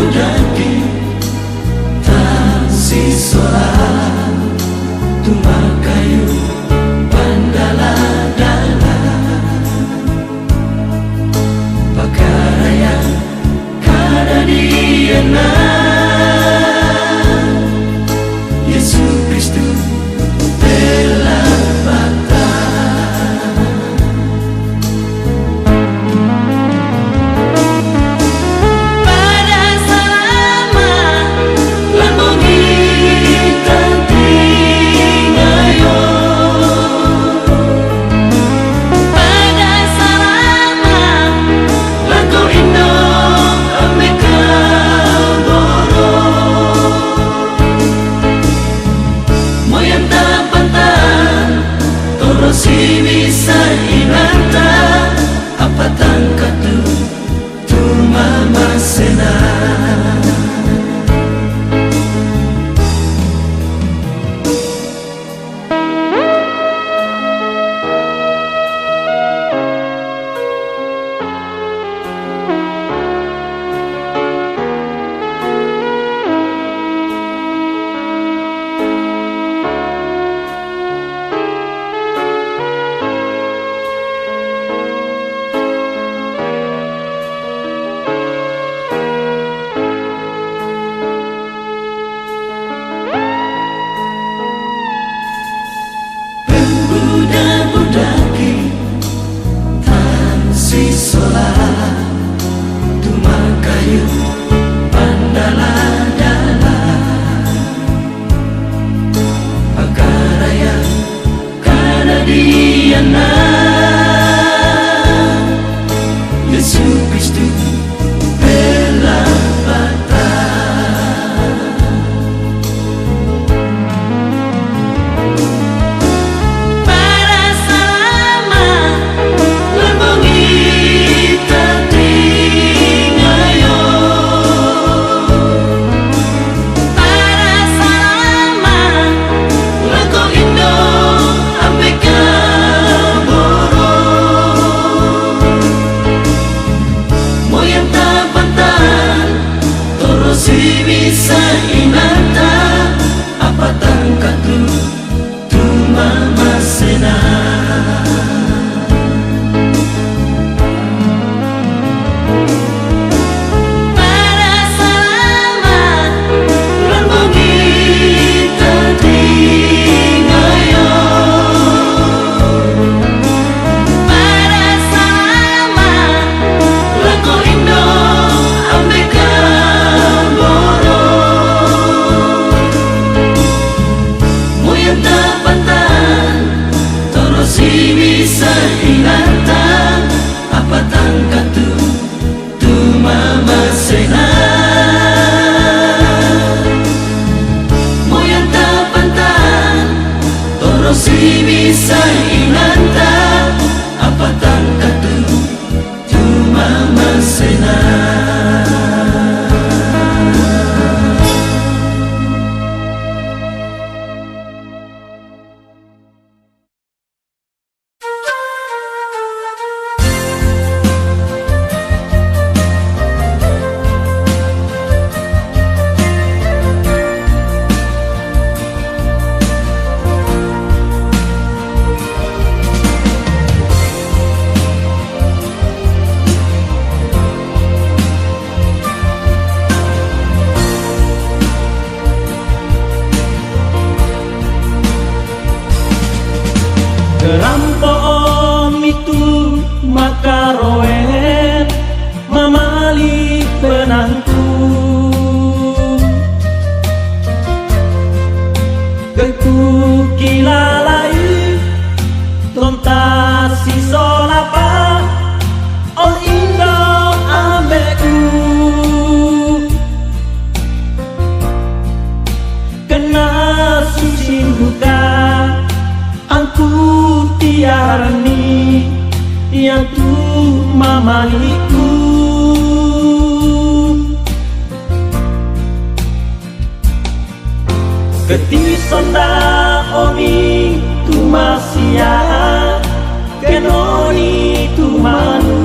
budaki tansi sola tumakayu pandala-dala pakaraya kada diana Yesus Kristus bela bata pada selama lambungi tantingayo pada selama lagu Indo Amerika boro moyang tapantan toro si bisa inanta apa tangkatu tu mama sena budaki tansi sola tumakayu pandala-dala pakaraya kada diana Yesus Kristus bela bata pada selama lambungi tantingayo pada selama lagu Indo Amerika boro moyang tapantan toro si bisa inanta apa tangkatu tu mama sena pada selama lambungi tantingayo pada selama lagu Indo Amerika boro moyang tapantan toro si bisa inanta apa tangkatu tu mama sena moyang tapantan toro si bisa inanta apa tangkatu tu mama sena Kerampoon itu makaroen mamali penantu keku kilalai tontasi solapa on Indo ambeku kena susin buka angku tiarani yang tu mamaliku Keti sonda omi tu masia kenoni tu manu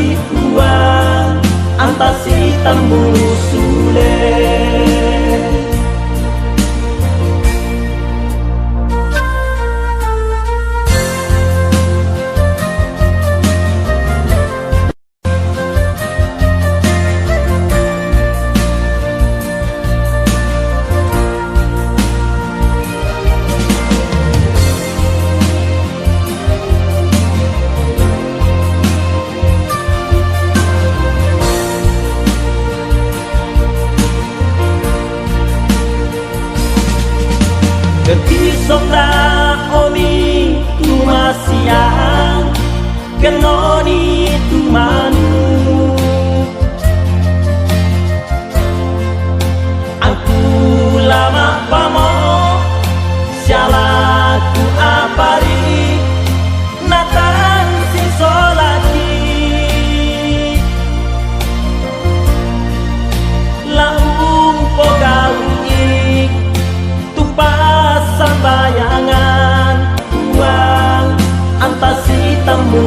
si uang antasi tamu sule. Ketisonda omi tu masiang kenoni tu manu aku lama pamo sialaku apari natang si solaki laung pogawi sambayangan uang antasi tamu